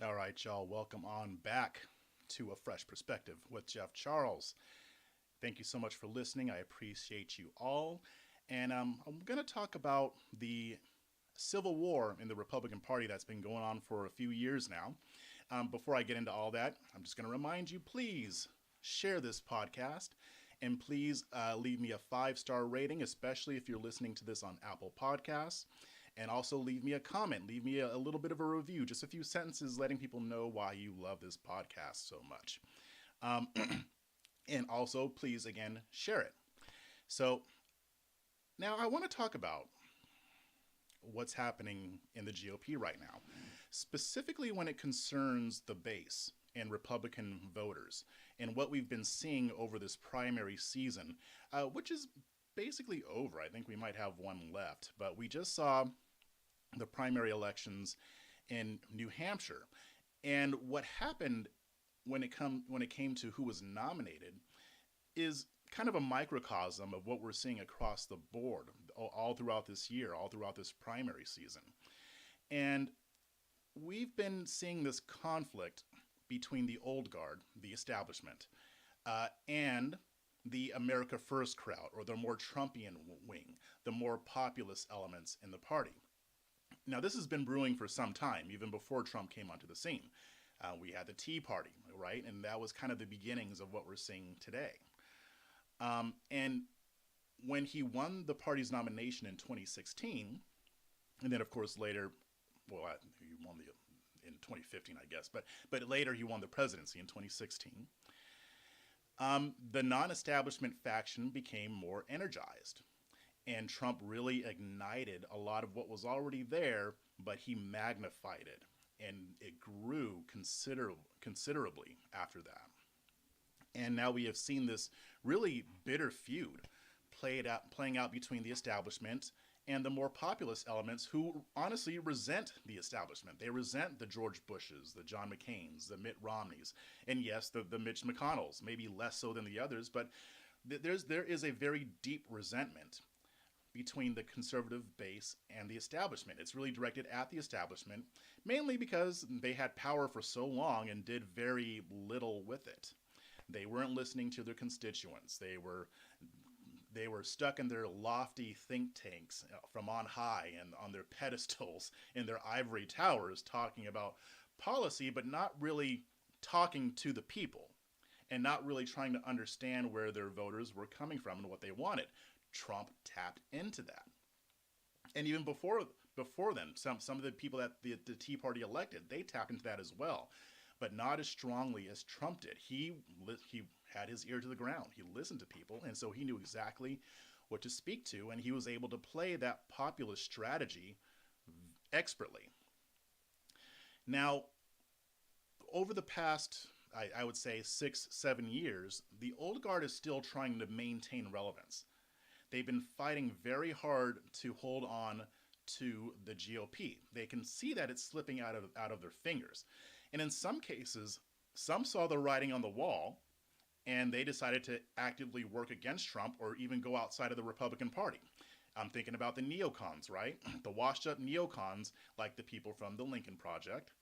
All right, y'all, welcome on back to A Fresh Perspective with Jeff Charles. Thank you so much for listening. I appreciate you all. And I'm going to talk about the civil war in the Republican Party that's been going on for a few years now. Before I get into all that, I'm just going to remind you please share this podcast and please leave me a 5-star rating, especially if you're listening to this on Apple Podcasts. And also leave me a comment, leave me a little bit of a review, just a few sentences letting people know why you love this podcast so much. Um, and also, please, again, share it. So now I want to talk about what's happening in the GOP right now, specifically when it concerns the base and Republican voters and what we've been seeing over this primary season, which is basically over. I think we might have one left, but we just saw the primary elections in New Hampshire. And what happened when it came to who was nominated is kind of a microcosm of what we're seeing across the board all throughout this year, all throughout this primary season. And we've been seeing this conflict between the old guard, the establishment, and the America First crowd, or the more Trumpian wing, the more populist elements in the party. Now, this has been brewing for some time, even before Trump came onto the scene. We had the Tea Party, right? And that was kind of the beginnings of what we're seeing today. And when he won the party's nomination in 2016, and then, of course, later, well, he won in 2015, I guess, but later he won the presidency in 2016. The non-establishment faction became more energized, and Trump really ignited a lot of what was already there, but he magnified it, and it grew considerably after that. And now we have seen this really bitter feud playing out between the establishment and the more populist elements who honestly resent the establishment. They resent the George Bushes, the John McCains, the Mitt Romneys, and yes, the Mitch McConnells, maybe less so than the others, but there is a very deep resentment between the conservative base and the establishment. It's really directed at the establishment, mainly because they had power for so long and did very little with it. They weren't listening to their constituents. They were stuck in their lofty think tanks from on high and on their pedestals in their ivory towers talking about policy, but not really talking to the people and not really trying to understand where their voters were coming from and what they wanted. Trump tapped into that. And even before then, some of the people that the Tea Party elected, they tapped into that as well, but not as strongly as Trump did. He had his ear to the ground. He listened to people, and so he knew exactly what to speak to, and he was able to play that populist strategy expertly. Now, over the past, I would say 6-7 years, the old guard is still trying to maintain relevance. They've been fighting very hard to hold on to the GOP. They can see that it's slipping out of their fingers. And in some cases, some saw the writing on the wall and they decided to actively work against Trump or even go outside of the Republican Party. I'm thinking about the neocons, right? The washed up neocons, like the people from the Lincoln Project.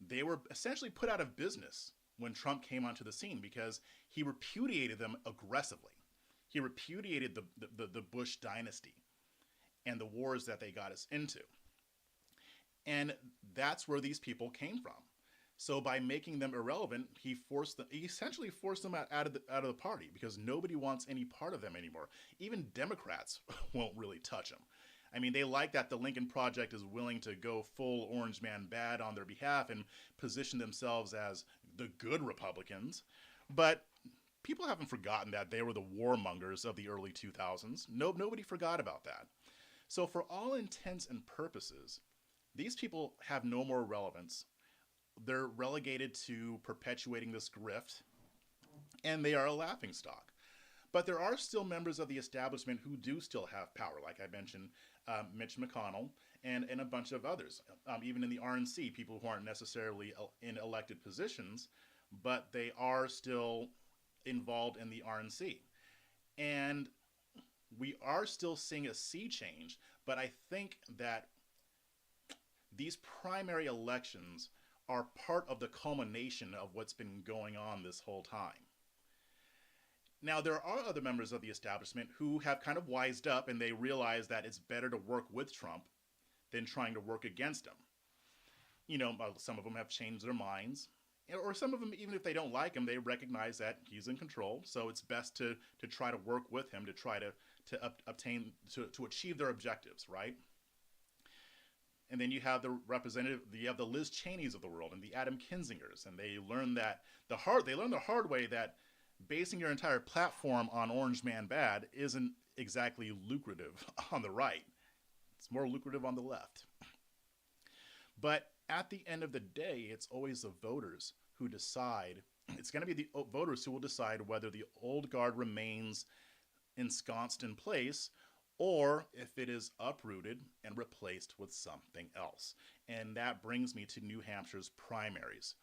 They were essentially put out of business when Trump came onto the scene because he repudiated them aggressively. He repudiated the Bush dynasty and the wars that they got us into. And that's where these people came from. So by making them irrelevant, he essentially forced them out of the party because nobody wants any part of them anymore. Even Democrats won't really touch them. I mean, they like that the Lincoln Project is willing to go full orange man bad on their behalf and position themselves as the good Republicans. But people haven't forgotten that they were the warmongers of the early 2000s. Nobody forgot about that. So for all intents and purposes, these people have no more relevance. They're relegated to perpetuating this grift, and they are a laughingstock. But there are still members of the establishment who do still have power, like I mentioned, Mitch McConnell and a bunch of others, even in the RNC, people who aren't necessarily in elected positions, but they are still involved in the RNC. And we are still seeing a sea change, but I think that these primary elections are part of the culmination of what's been going on this whole time. Now, there are other members of the establishment who have kind of wised up and they realize that it's better to work with Trump than trying to work against him. Some of them have changed their minds, or some of them, even if they don't like him, they recognize that he's in control. So it's best to try to work with him to try to achieve their objectives, right? And then you have you have the Liz Cheneys of the world and the Adam Kinzingers, and they learn the hard way that basing your entire platform on Orange Man Bad isn't exactly lucrative on the right. It's more lucrative on the left. But at the end of the day, it's always the voters who decide. It's going to be the voters who will decide whether the old guard remains ensconced in place or if it is uprooted and replaced with something else. And that brings me to New Hampshire's primaries.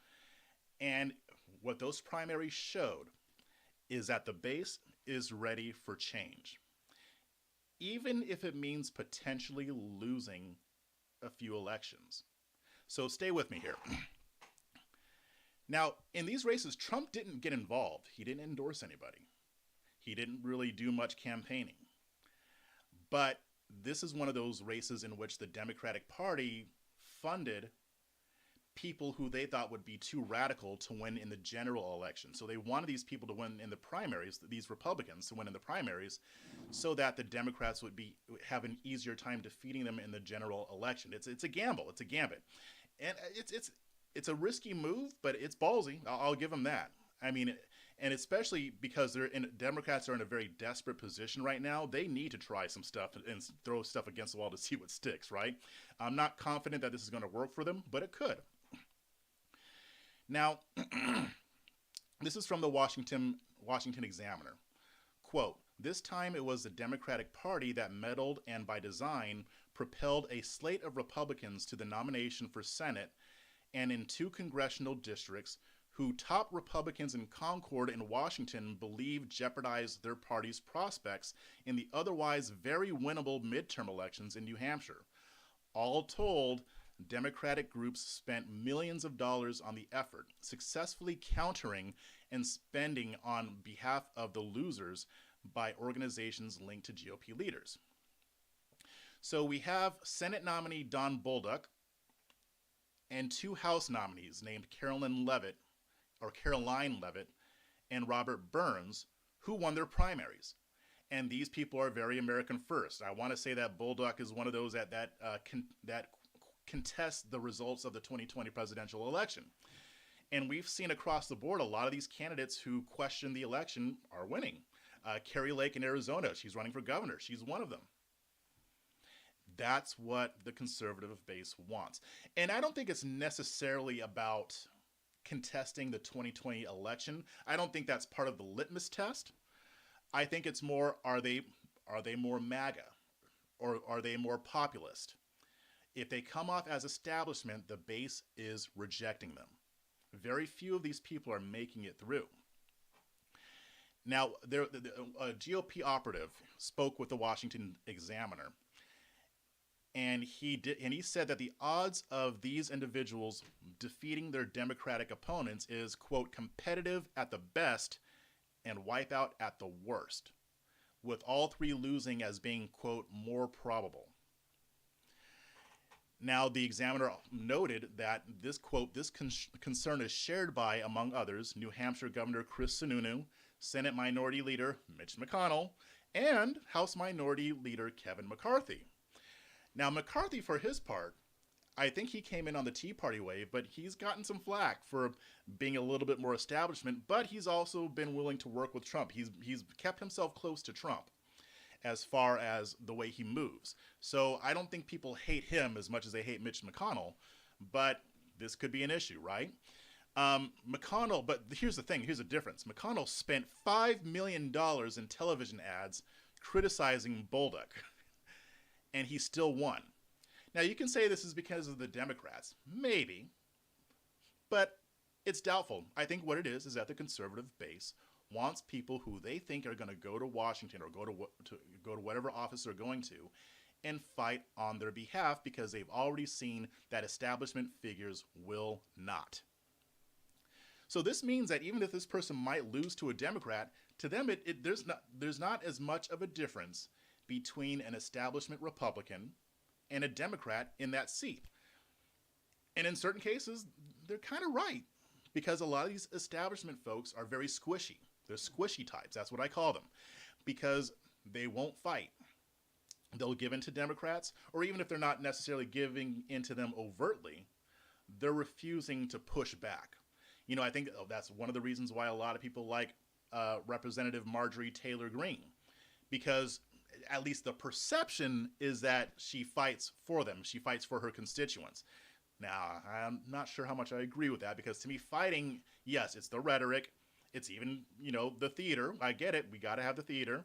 And what those primaries showed is that the base is ready for change, even if it means potentially losing a few elections. So stay with me here. Now, in these races, Trump didn't get involved. He didn't endorse anybody. He didn't really do much campaigning. But this is one of those races in which the Democratic Party funded people who they thought would be too radical to win in the general election. So they wanted these people to win in the primaries, these Republicans to win in the primaries, so that the Democrats would have an easier time defeating them in the general election. It's a gamble. It's a gambit. And it's a risky move, but it's ballsy. I'll give them that. I mean, and especially because Democrats are in a very desperate position right now. They need to try some stuff and throw stuff against the wall to see what sticks, right? I'm not confident that this is going to work for them, but it could. Now, this is from the Washington Examiner. Quote, "This time it was the Democratic Party that meddled and by design propelled a slate of Republicans to the nomination for Senate and in 2 congressional districts who top Republicans in Concord and Washington believe jeopardized their party's prospects in the otherwise very winnable midterm elections in New Hampshire. All told, Democratic groups spent millions of dollars on the effort, successfully countering and spending on behalf of the losers by organizations linked to GOP leaders." So we have Senate nominee Don Bolduc and 2 House nominees named Caroline Levitt and Robert Burns, who won their primaries. And these people are very American first. I want to say that Bolduc is one of those that contest the results of the 2020 presidential election. And we've seen across the board a lot of these candidates who question the election are winning. Carrie Lake in Arizona, she's running for governor. She's one of them. That's what the conservative base wants. And I don't think it's necessarily about contesting the 2020 election. I don't think that's part of the litmus test. I think it's more, are they more MAGA or are they more populist? If they come off as establishment, the base is rejecting them. Very few of these people are making it through. Now, a GOP operative spoke with the Washington Examiner, and he said that the odds of these individuals defeating their Democratic opponents is, quote, competitive at the best and wipeout at the worst, with all 3 losing as being, quote, more probable. Now, the Examiner noted that this, quote, this concern is shared by, among others, New Hampshire Governor Chris Sununu, Senate Minority Leader Mitch McConnell, and House Minority Leader Kevin McCarthy. Now, McCarthy, for his part, I think he came in on the Tea Party wave, but he's gotten some flack for being a little bit more establishment, but he's also been willing to work with Trump. He's kept himself close to Trump as far as the way he moves. So I don't think people hate him as much as they hate Mitch McConnell, but this could be an issue, right? McConnell, but here's the thing, here's the difference. McConnell spent $5 million in television ads criticizing Bolduc, and he still won. Now, you can say this is because of the Democrats. Maybe. But it's doubtful. I think what it is that the conservative base wants people who they think are going to go to Washington or go to whatever office they're going to and fight on their behalf because they've already seen that establishment figures will not. So this means that even if this person might lose to a Democrat, to them there's not as much of a difference between an establishment Republican and a Democrat in that seat. And in certain cases, they're kind of right because a lot of these establishment folks are very squishy. They're squishy types. That's what I call them because they won't fight. They'll give in to Democrats, or even if they're not necessarily giving into them overtly, they're refusing to push back. I think that's one of the reasons why a lot of people like Representative Marjorie Taylor Greene, because at least the perception is that she fights for them. She fights for her constituents. Now, I'm not sure how much I agree with that because to me, fighting, yes, it's the rhetoric. It's even, the theater. I get it. We got to have the theater.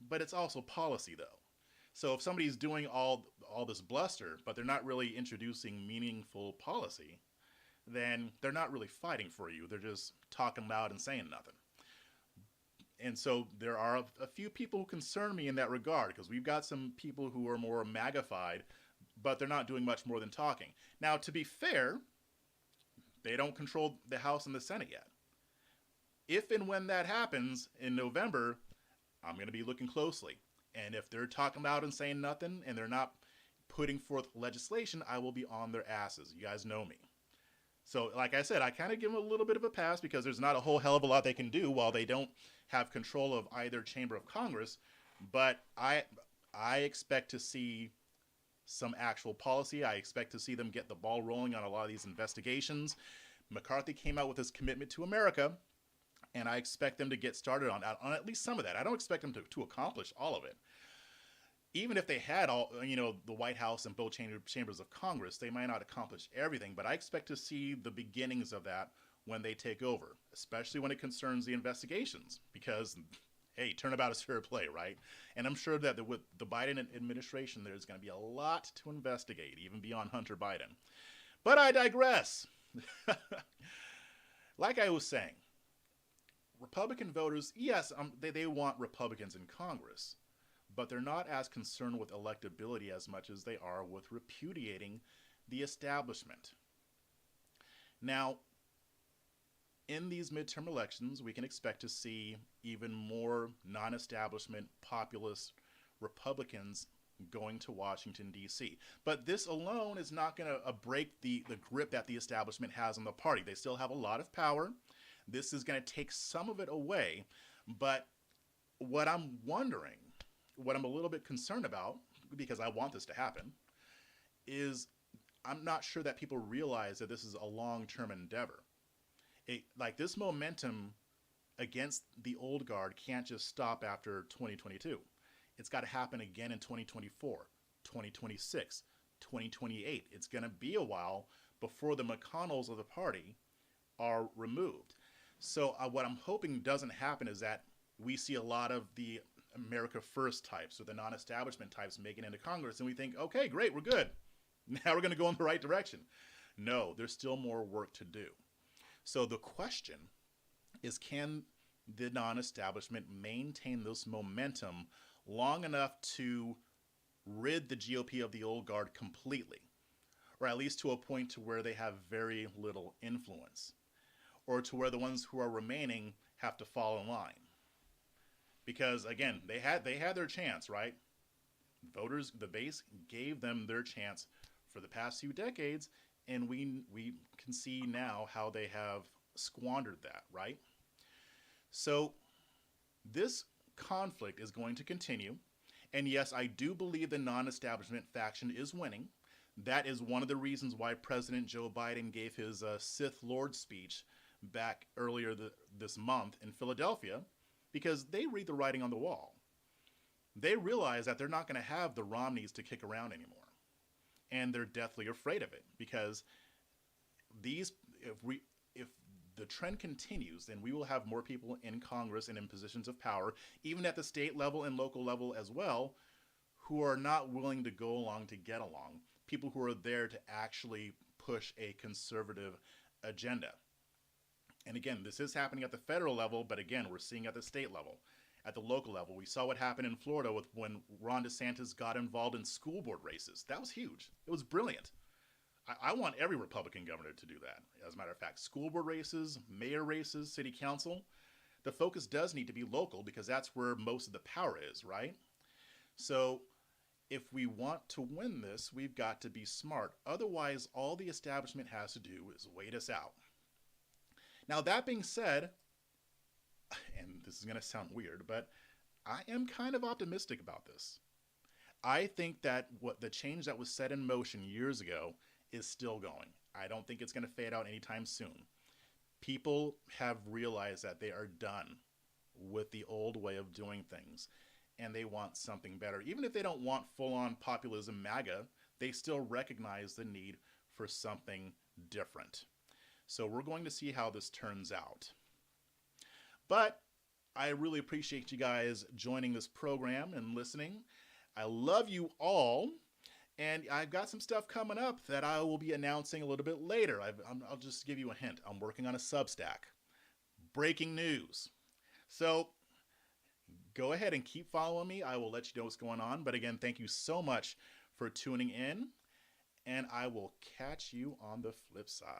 But it's also policy, though. So if somebody's doing all this bluster, but they're not really introducing meaningful policy, then they're not really fighting for you. They're just talking loud and saying nothing. And so there are a few people who concern me in that regard because we've got some people who are more MAGA-fied, but they're not doing much more than talking. Now, to be fair, they don't control the House and the Senate yet. If and when that happens in November, I'm going to be looking closely. And if they're talking loud and saying nothing and they're not putting forth legislation, I will be on their asses. You guys know me. So like I said, I kind of give them a little bit of a pass because there's not a whole hell of a lot they can do while they don't have control of either chamber of Congress. But I expect to see some actual policy. I expect to see them get the ball rolling on a lot of these investigations. McCarthy came out with his commitment to America, and I expect them to get started on at least some of that. I don't expect them to accomplish all of it. Even if they had all, the White House and both chambers of Congress, they might not accomplish everything, but I expect to see the beginnings of that when they take over, especially when it concerns the investigations, because, hey, turnabout is fair play, right? And I'm sure that with the Biden administration, there's going to be a lot to investigate, even beyond Hunter Biden. But I digress. Like I was saying, Republican voters, yes, they want Republicans in Congress, but they're not as concerned with electability as much as they are with repudiating the establishment. Now, in these midterm elections, we can expect to see even more non-establishment populist Republicans going to Washington, D.C. But this alone is not going to break the grip that the establishment has on the party. They still have a lot of power. This is going to take some of it away. But what I'm wondering, what I'm a little bit concerned about, because I want this to happen, is I'm not sure that people realize that this is a long-term endeavor. Like this momentum against the old guard can't just stop after 2022. It's got to happen again in 2024, 2026, 2028. It's going to be a while before the McConnells of the party are removed. So what I'm hoping doesn't happen is that we see a lot of the America First types or the non-establishment types making it into Congress and we think, okay, great, we're good. Now we're going to go in the right direction. No, there's still more work to do. So the question is, can the non-establishment maintain this momentum long enough to rid the GOP of the old guard completely, or at least to a point to where they have very little influence, or to where the ones who are remaining have to fall in line? Because again, they had their chance, right? Voters, the base gave them their chance for the past few decades, and we can see now how they have squandered that, right? So this conflict is going to continue. And yes, I do believe the non-establishment faction is winning. That is one of the reasons why President Joe Biden gave his Sith Lord speech back earlier this month in Philadelphia, because they read the writing on the wall. They realize that they're not going to have the Romneys to kick around anymore. And they're deathly afraid of it, because if the trend continues, then we will have more people in Congress and in positions of power, even at the state level and local level as well, who are not willing to go along to get along. People who are there to actually push a conservative agenda. And again, this is happening at the federal level, but again, we're seeing at the state level. at the local level. We saw what happened in Florida with when Ron DeSantis got involved in school board races. That was huge. It was brilliant. I want every Republican governor to do that. As a matter of fact, school board races, mayor races, city council, the focus does need to be local because that's where most of the power is, right? So if we want to win this, we've got to be smart. Otherwise, all the establishment has to do is wait us out. Now, that being said, and this is going to sound weird, but I am kind of optimistic about this. I think that what the change that was set in motion years ago is still going. I don't think it's going to fade out anytime soon. People have realized that they are done with the old way of doing things and they want something better. Even if they don't want full-on populism MAGA, they still recognize the need for something different. So we're going to see how this turns out. But I really appreciate you guys joining this program and listening. I love you all. And I've got some stuff coming up that I will be announcing a little bit later. I'll just give you a hint. I'm working on a Substack. Breaking news. So go ahead and keep following me. I will let you know what's going on. But again, thank you so much for tuning in. And I will catch you on the flip side.